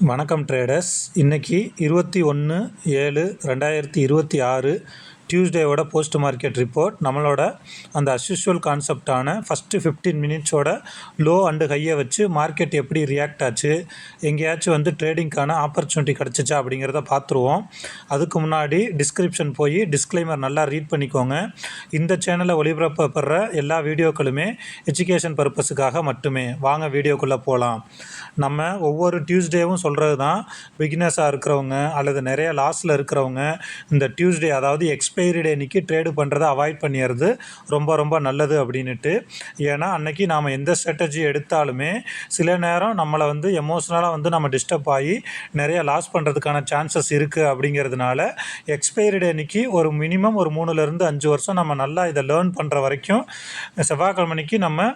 வணக்கம் ட்ரேடர்ஸ். இன்றைக்கி 21/7/2026 டியூஸ்டேவோட post market report. நம்மளோட அந்த அஸ்யூஷுவல் கான்செப்டான ஃபஸ்ட்டு 15 மினிட்ஸோட லோ அண்டு ஹையை வச்சு மார்க்கெட் எப்படி ரியாக்ட் ஆச்சு, எங்கேயாச்சும் ட்ரேடிங்க்கான ஆப்பர்ச்சுனிட்டி கிடச்சிச்சா அப்படிங்கிறத பார்த்துருவோம். அதுக்கு முன்னாடி டிஸ்கிரிப்ஷன் போய் டிஸ்க்ளைமர் நல்லா ரீட் பண்ணிக்கோங்க. இந்த சேனலில் ஒளிபரப்பப்படுற எல்லா வீடியோக்களுமே எஜுகேஷன் பர்பஸுக்காக மட்டுமே. வாங்க வீடியோக்குள்ளே போகலாம். நம்ம ஒவ்வொரு டியூஸ்டேவும் சொல்கிறது தான், பிகினர்ஸாக இருக்கிறவங்க அல்லது நிறைய லாஸில் இருக்கிறவங்க இந்த டியூஸ்டே, அதாவது எக்ஸ்பைரி டே அன்றைக்கி ட்ரேடு பண்ணுறதை அவாய்ட் பண்ணிடுறது ரொம்ப ரொம்ப நல்லது அப்படின்ட்டு. ஏன்னா அன்றைக்கி நாம் எந்த ஸ்ட்ராட்டஜி எடுத்தாலுமே சில நேரம் நம்மளை எமோஷ்னலாக நம்ம டிஸ்டர்ப் ஆகி நிறைய லாஸ் பண்ணுறதுக்கான சான்சஸ் இருக்குது. அப்படிங்கிறதுனால எக்ஸ்பைரி டே அன்றைக்கி ஒரு மினிமம் ஒரு 3-5 வருஷம் நம்ம நல்லா இதை லேர்ன் பண்ணுற வரைக்கும் செவ்வாய்க்கிழமைக்கு நம்ம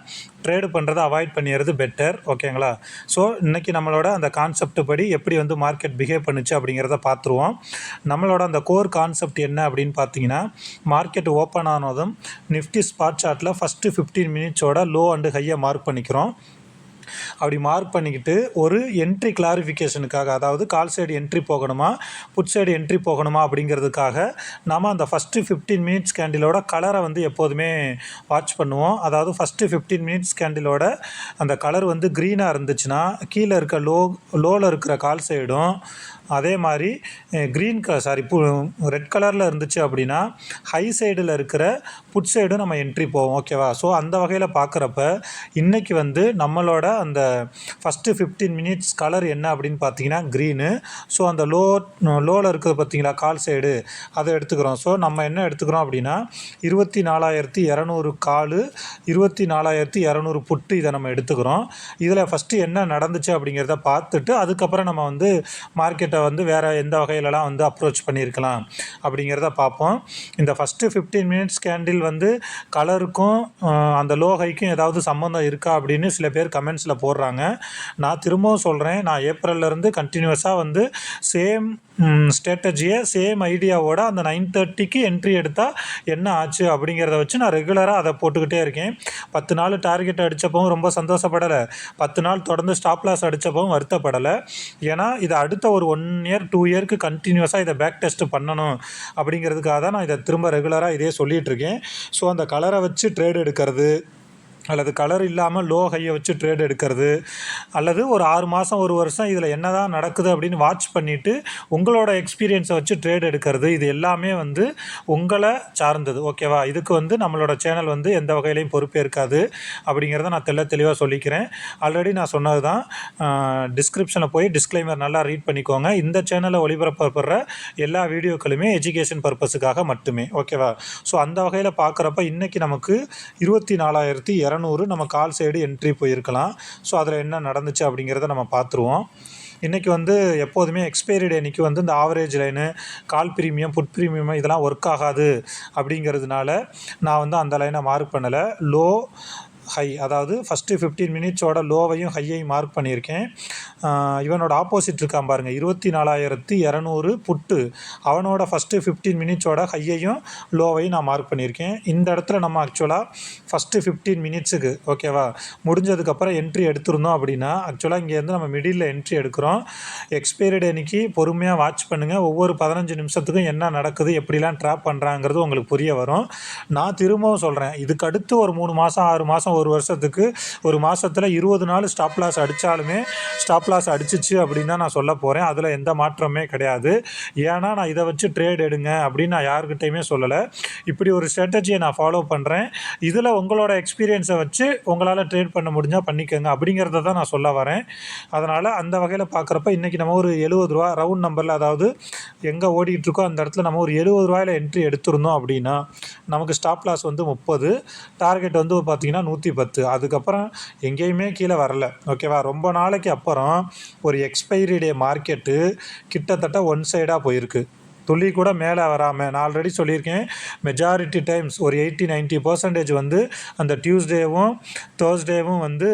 ட்ரேடு பண்ணுறதை அவாய்ட் பண்ணிடுறது பெட்டர். ஓகேங்களா? ஸோ இன்றைக்கி நம்மளோட அந்த கான்செப்ட் படி எப்படி மார்க்கெட் பிஹேவ் பண்ணுச்சு அப்படிங்கிறத பார்த்துருவோம். நம்மளோட அந்த கோர் கான்செப்ட் என்ன அப்படின்னு பார்த்தீங்கன்னா, மார்க்கெட் ஓப்பன் ஆனதும் நிஃப்டி ஸ்பாட் சார்ட்டில் ஃபஸ்ட்டு 15 மினிட்ஸோட லோ அண்டு ஹையை மார்க் பண்ணிக்கிறோம். அப்படி மார்க் பண்ணிக்கிட்டு ஒரு என்ட்ரி கிளாரிஃபிகேஷனுக்காக, அதாவது கால் சைடு என்ட்ரி போகணுமா புட் சைடு என்ட்ரி போகணுமா அப்படிங்கிறதுக்காக நாம் அந்த ஃபஸ்ட்டு 15 மினிட்ஸ் கேண்டிலோட கலரை எப்போதுமே வாட்ச் பண்ணுவோம். அதாவது ஃபஸ்ட்டு 15 மினிட்ஸ் கேண்டிலோட அந்த கலர் க்ரீனாக இருந்துச்சுன்னா கீழே இருக்க லோவில் இருக்கிற கால் சைடும், அதே மாதிரி ரெட் கலரில் இருந்துச்சு அப்படின்னா ஹை சைடில் இருக்கிற புட் சைடும் நம்ம என்ட்ரி போவோம். ஓகேவா? ஸோ அந்த வகையில் பார்க்குறப்ப இன்றைக்கி நம்மளோட அந்த ஃபஸ்ட்டு 15 மினிட்ஸ் கலர் என்ன அப்படின்னு பார்த்தீங்கன்னா க்ரீனு. ஸோ அந்த லோவில் இருக்கிறது பார்த்தீங்களா கால் சைடு, அதை எடுத்துக்கிறோம். ஸோ நம்ம என்ன எடுத்துக்கிறோம் அப்படின்னா 24,200 கால், 24,200 புட்டு, இதை நம்ம எடுத்துக்கிறோம். இதில் ஃபஸ்ட்டு என்ன நடந்துச்சு அப்படிங்கிறத பார்த்துட்டு அதுக்கப்புறம் நம்ம மார்க்கெட்டை வேறு எந்த வகையிலலாம் அப்ரோச் பண்ணியிருக்கலாம் அப்படிங்கிறத பார்ப்போம். இந்த ஃபஸ்ட்டு 15 மினிட்ஸ் கேண்டில் கலருக்கும் அந்த லோ ஹைக்கும் ஏதாவது சம்மந்தம் இருக்கா அப்படின்னு சில பேர் கமெண்ட்ஸில் போடுறாங்க. நான் திரும்பவும் சொல்கிறேன், நான் ஏப்ரல்லேருந்து கண்டினியூஸாக சேம் ஸ்ட்ராட்டஜியை சேம் ஐடியாவோட அந்த 9:30க்கு என்ட்ரி எடுத்தால் என்ன ஆச்சு அப்படிங்கிறத வச்சு நான் ரெகுலராக அதை போட்டுக்கிட்டே இருக்கேன். 10 நாள் டார்கெட் அடித்தப்பவும் ரொம்ப சந்தோஷப்படலை, 10 நாள் தொடர்ந்து ஸ்டாப் லாஸ் அடித்தப்பவும் வருத்தப்படலை. ஏன்னா இதை அடுத்த ஒரு 1 இயர் 2 இயருக்கு கண்டினியூஸாக இதை பேக் டெஸ்ட் பண்ணணும் அப்படிங்கிறதுக்காக தான் நான் இதை திரும்ப ரெகுலராக இதே சொல்லிகிட்ருக்கேன். ஸோ அந்த கலரை வச்சு ட்ரேட் எடுக்கிறது அல்லது கலர் இல்லாமல் லோ ஹையை வச்சு ட்ரேட் எடுக்கிறது, அல்லது ஒரு 6 மாதம் 1 வருஷம் இதில் என்ன தான் நடக்குது அப்படின்னு வாட்ச் பண்ணிவிட்டு உங்களோட எக்ஸ்பீரியன்ஸை வச்சு ட்ரேட் எடுக்கிறது, இது எல்லாமே உங்களை சார்ந்தது. ஓகேவா? இதுக்கு நம்மளோட சேனல் எந்த வகையிலையும் பொறுப்பேற்காது அப்படிங்கிறத நான் தெளிவாக சொல்லிக்கிறேன். ஆல்ரெடி நான் சொன்னது தான், டிஸ்கிரிப்ஷனில் போய் டிஸ்க்ளைமர் நல்லா ரீட் பண்ணிக்கோங்க. இந்த சேனலில் ஒளிபரப்பப்படுற எல்லா வீடியோக்களுமே எஜுகேஷன் பர்பஸுக்காக மட்டுமே. ஓகேவா? ஸோ அந்த வகையில் பார்க்குறப்ப இன்றைக்கி நமக்கு 24,200 நம்ம கால் சைடு என்ட்ரி போயிருக்கலாம். ஸோ அதில் என்ன நடந்துச்சு அப்படிங்கிறத நம்ம பார்த்துருவோம். இன்றைக்கி எப்போதுமே எக்ஸ்பைரி டே அன்றைக்கி இந்த ஆவரேஜ் லைனு, கால் ப்ரீமியம், புட் ப்ரீமியம் இதெல்லாம் ஒர்க் ஆகாது அப்படிங்கிறதுனால நான் அந்த லைனை மார்க் பண்ணலை. லோ ஹை, அதாவது ஃபஸ்ட்டு 15 மினிட்ஸோட லோவையும் ஹையையும் மார்க் பண்ணியிருக்கேன். இவனோட ஆப்போசிட் இருக்கான் பாருங்கள், 24,200 புட்டு, அவனோட ஃபஸ்ட்டு 15 மினிட்ஸோட ஹையையும் லோவையும் நான் மார்க் பண்ணியிருக்கேன். இந்த இடத்துல நம்ம ஆக்சுவலாக ஃபஸ்ட்டு 15 மினிட்ஸுக்கு ஓகேவா முடிஞ்சதுக்கப்புறம் என்ட்ரி எடுத்துருந்தோம் அப்படின்னா, ஆக்சுவலாக இங்கேருந்து நம்ம மிடில் என்ட்ரி எடுக்கிறோம். எக்ஸ்பைரி டே அன்றைக்கி பொறுமையாக வாட்ச் பண்ணுங்கள். ஒவ்வொரு 15 நிமிஷத்துக்கும் என்ன நடக்குது, எப்படிலாம் ட்ராப் பண்ணுறாங்கிறது உங்களுக்கு புரிய வரும். நான் திரும்பவும் சொல்கிறேன், இதுக்கு அடுத்து ஒரு 3 மாதம் 6 மாதம் 1 வருஷத்துக்கு ஒரு மாதத்தில் 20 நாள் ஸ்டாப் லாஸ் அடித்தாலுமே ஸ்டாப் லாஸ் அடிச்சிச்சு அப்படின்னு தான் நான் சொல்ல போகிறேன். அதில் எந்த மாற்றமே கிடையாது. ஏன்னா நான் இதை வச்சு ட்ரேட் எடுங்க அப்படின்னு நான் யார்கிட்டையுமே சொல்லலை. இப்படி ஒரு ஸ்ட்ராட்டஜியை நான் ஃபாலோ பண்ணுறேன். இதில் உங்களோட எக்ஸ்பீரியன்ஸை வச்சு உங்களால் ட்ரேட் பண்ண முடிஞ்சால் பண்ணிக்கோங்க அப்படிங்கிறத தான் நான் சொல்ல வரேன். அதனால் அந்த வகையில் பார்க்குறப்ப இன்றைக்கி நம்ம ஒரு 70 ரூபா ரவுண்ட் நம்பரில், அதாவது எங்கே ஓடிட்டுருக்கோ அந்த இடத்துல நம்ம ஒரு 70 ரூபாயில் என்ட்ரி எடுத்துருந்தோம் அப்படின்னா நமக்கு ஸ்டாப் லாஸ் 30, டார்கெட் பார்த்திங்கன்னா 110. அதுக்கப்புறம் எங்கேயுமே கீழே வரல. ஓகேவா? ரொம்ப நாளைக்கு அப்புறம் ஒரு எக்ஸ்பைரி டே மார்க்கெட்டு கிட்டத்தட்ட ஒன் சைடாக போயிருக்கு. துளி கூட மேலே வராமல், நான் ஆல்ரெடி சொல்லியிருக்கேன், மெஜாரிட்டி டைம்ஸ் ஒரு 80-90% வந்து அந்த டியூஸ்டேவும் தேர்ஸ்டேவும் வந்து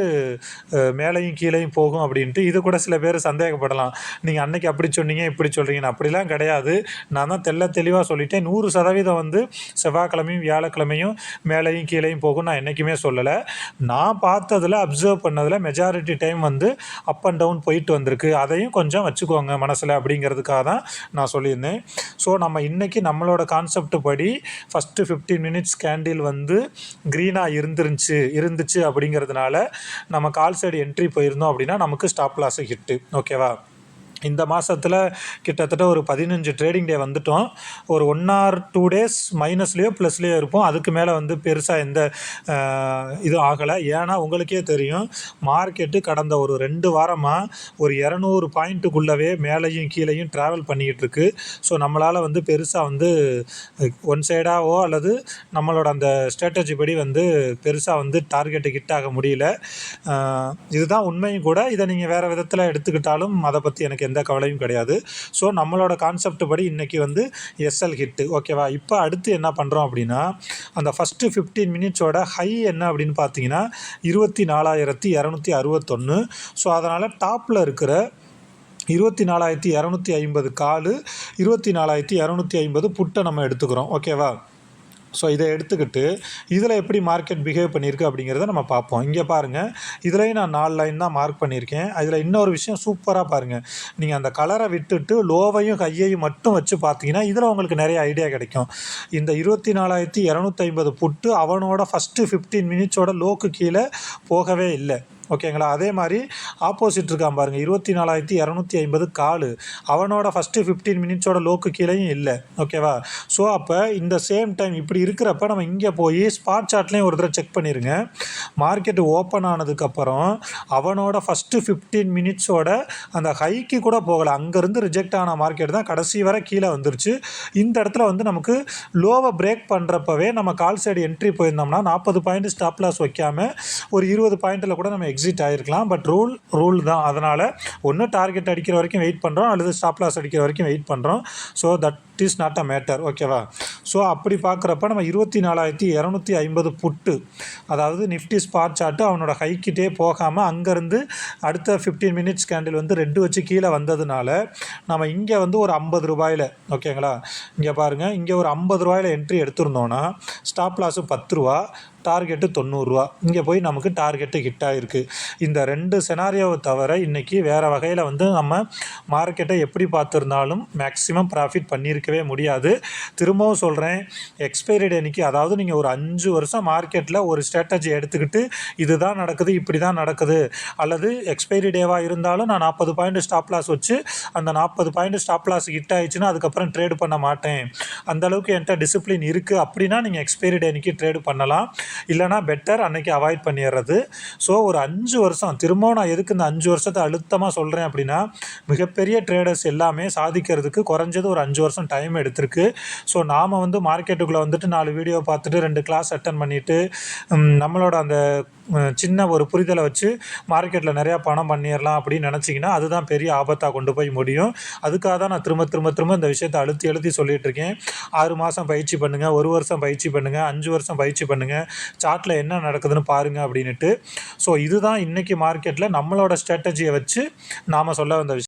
மேலேயும் கீழேயும் போகும் அப்படின்ட்டு. இது கூட சில பேர் சந்தேகப்படலாம், நீங்கள் அன்னைக்கு அப்படி சொன்னீங்க இப்படி சொல்கிறீங்கன்னு. அப்படிலாம் கிடையாது. நான் தான் தெளிவாக சொல்லிட்டேன். 100% வந்து செவ்வாய்க்கிழமையும் வியாழக்கிழமையும் மேலேயும் கீழேயும் போகும் நான் என்றைக்குமே சொல்லலை. நான் பார்த்ததில் அப்சர்வ் பண்ணதில் மெஜாரிட்டி டைம் வந்து அப் அண்ட் டவுன் போயிட்டு வந்திருக்கு. அதையும் கொஞ்சம் வச்சுக்கோங்க மனசில் அப்படிங்கிறதுக்காக தான் நான் சொல்லியிருந்தேன். ஸோ நம்ம இன்றைக்கி நம்மளோட கான்செப்ட் படி ஃபஸ்ட்டு 15 மினிட்ஸ் கேண்டில் வந்து க்ரீனாக இருந்துச்சு அப்படிங்கிறதுனால நம்ம கால் சைடு என்ட்ரி போயிருந்தோம் அப்படின்னா நமக்கு ஸ்டாப் லாஸ் ஹிட்டு. ஓகேவா? இந்த மாதத்தில் கிட்டத்தட்ட ஒரு 15 ட்ரேடிங் டே வந்துட்டோம். ஒரு 1 or 2 டேஸ் மைனஸ்லேயோ ப்ளஸ்லேயோ இருப்போம். அதுக்கு மேலே வந்து பெருசாக எந்த இதுவும் ஆகலை. ஏன்னா உங்களுக்கே தெரியும், மார்க்கெட்டு கடந்த ஒரு 2 வாரமாக ஒரு 200 பாயிண்ட்டுக்குள்ளவே மேலேயும் கீழேயும் ட்ராவல் பண்ணிக்கிட்டு இருக்குது. ஸோ நம்மளால் வந்து பெருசாக வந்து ஒன் சைடாகவோ அல்லது நம்மளோட அந்த ஸ்ட்ராட்டஜி படி வந்து பெருசாக வந்து டார்கெட்டு ஹிட் ஆக முடியல. இதுதான் உண்மையும் கூட. இதை நீங்கள் வேறு விதத்தில் எடுத்துக்கிட்டாலும் அதை பற்றி எனக்கு எந்த கவலையும் கிடையாது. ஸோ நம்மளோட கான்செப்ட் படி இன்றைக்கி வந்து எஸ்எல் ஹிட்டு. ஓகேவா? இப்போ அடுத்து என்ன பண்ணுறோம் அப்படின்னா, அந்த ஃபஸ்ட்டு 15 மினிட்ஸோட ஹை என்ன அப்படின்னு பார்த்தீங்கன்னா 24,261. ஸோ அதனால் டாப்பில் இருக்கிற 24,250 கால், 24,250 புட்டை நம்ம எடுத்துக்கிறோம். ஓகேவா? ஸோ இதை எடுத்துக்கிட்டு இதில் எப்படி மார்க்கெட் பிஹேவ் பண்ணியிருக்கு அப்படிங்கிறத நம்ம பார்ப்போம். இங்கே பாருங்கள், இதுலேயும் நான் 4 லைன் தான் மார்க் பண்ணியிருக்கேன். அதில் இன்னொரு விஷயம் சூப்பராக பாருங்கள், நீங்கள் அந்த கலரை விட்டுட்டு லோவையும் ஹையையும் மட்டும் வச்சு பார்த்தீங்கன்னா இதில் உங்களுக்கு நிறைய ஐடியா கிடைக்கும். இந்த 24,250 புட்டு அவனோட ஃபஸ்ட்டு 15 மினிட்ஸோட லோக்கு கீழே போகவே இல்லை. ஓகேங்களா? அதே மாதிரி ஆப்போசிட் இருக்கான் பாருங்கள், 24,250 கால், அவனோட ஃபஸ்ட்டு 15 மினிட்ஸோட லோக்கு கீழேயும் இல்லை. ஓகேவா? ஸோ அப்போ இந்த சேம் டைம் இப்படி இருக்கிறப்ப நம்ம இங்கே போய் ஸ்பாட் சார்ட்லேயும் ஒரு தடவை செக் பண்ணிடுங்க. மார்க்கெட்டு ஓப்பன் ஆனதுக்கப்புறம் அவனோட ஃபஸ்ட்டு 15 மினிட்ஸோட அந்த ஹைக்கு கூட போகலை. அங்கேருந்து ரிஜெக்ட் ஆன மார்க்கெட் தான் கடைசி வரை கீழே வந்துருச்சு. இந்த இடத்துல வந்து நமக்கு லோவை பிரேக் பண்ணுறப்பவே நம்ம கால் சைடு என்ட்ரி போயிருந்தோம்னா 40 பாயிண்ட் ஸ்டாப் லாஸ் வைக்காமல் ஒரு 20 பாயிண்டில் கூட நம்ம எக்ஸிட் ஆகிருக்கலாம். பட் ரூல் தான். அதனால் ஒன்று டார்கெட் அடிக்கிற வரைக்கும் வெயிட் பண்ணுறோம், அல்லது ஸ்டாப் லாஸ் அடிக்கிற வரைக்கும் வெயிட் பண்ணுறோம். So that is not a matter. ஓகேவா? ஸோ அப்படி பார்க்குறப்ப நம்ம 24,250 புட்டு, அதாவது நிஃப்டி ஸ்பாட் சார்ட்டு அவனோட ஹைக்கிட்டே போகாமல் அங்கேருந்து அடுத்த 15 மினிட்ஸ் கேண்டில் வந்து ரெட்டு வச்சு கீழே வந்ததுனால நம்ம இங்கே வந்து ஒரு 50 ரூபாயில், ஓகேங்களா, இங்கே பாருங்கள், இங்கே ஒரு 50 ரூபாயில் என்ட்ரி எடுத்துருந்தோன்னா ஸ்டாப் லாஸு 10 ரூபா, டார்கெட்டு 90 ரூபா. இங்கே போய் நமக்கு டார்கெட்டு ஹிட் ஆகிருக்கு. இந்த 2 செனாரியோவை தவிர இன்றைக்கி வேறு வகையில் வந்து நம்ம மார்க்கெட்டை எப்படி பார்த்துருந்தாலும் மேக்ஸிமம் ப்ராஃபிட் பண்ணியிருக்கவே முடியாது. திரும்பவும் சொல்கிறேன், எக்ஸ்பைரி டே அன்றைக்கி, அதாவது நீங்கள் ஒரு 5 வருஷம் மார்க்கெட்டில் ஒரு ஸ்ட்ராட்டஜி எடுத்துக்கிட்டு இதுதான் நடக்குது, இப்படி தான் நடக்குது, அல்லது எக்ஸ்பைரி டேவாக இருந்தாலும் நான் 40 பாயிண்ட் ஸ்டாப் லாஸ் வச்சு அந்த 40 பாயிண்ட் ஸ்டாப் லாஸ் ஹிட் ஆகிடுச்சுன்னா அதுக்கப்புறம் ட்ரேடு பண்ண மாட்டேன், அந்தளவுக்கு என்கிட்ட டிசிப்ளின் இருக்குது அப்படின்னா நீங்கள் எக்ஸ்பைரி டே அன்றைக்கி ட்ரேடு பண்ணலாம். இல்லைனா பெட்டர் அன்றைக்கி அவாய்ட் பண்ணிடுறது. ஸோ ஒரு 5 வருஷம், திரும்பவும் நான் எதுக்கு இந்த 5 வருஷத்தை அழுத்தமாக சொல்கிறேன் அப்படின்னா, மிகப்பெரிய ட்ரேடர்ஸ் எல்லாமே சாதிக்கிறதுக்கு குறைஞ்சது ஒரு 5 வருஷம் டைம் எடுத்திருக்கு. ஸோ நாம் வந்து மார்க்கெட்டுக்குள்ளே வந்துட்டு 4 வீடியோ பார்த்துட்டு 2 கிளாஸ் அட்டன் பண்ணிவிட்டு நம்மளோட அந்த சின்ன ஒரு புரிதலை வச்சு மார்க்கெட்டில் நிறையா பணம் பண்ணிடலாம் அப்படின்னு நினச்சிங்கன்னா அதுதான் பெரிய ஆபத்தாக கொண்டு போய் முடியும். அதுக்காக தான் நான் திரும்ப இந்த விஷயத்தை அழுத்தி சொல்லிகிட்ருக்கேன். 6 மாதம் பயிற்சி பண்ணுங்கள், 1 வருஷம் பயிற்சி பண்ணுங்கள், 5 வருஷம் பயிற்சி பண்ணுங்கள், சார்ட்டில் என்ன நடக்குதுன்னு பாருங்கள் அப்படின்ட்டு. ஸோ இதுதான் இன்றைக்கி மார்க்கெட்டில் நம்மளோட ஸ்ட்ராட்டஜியை வச்சு நாம் சொல்ல வந்த விஷயம்.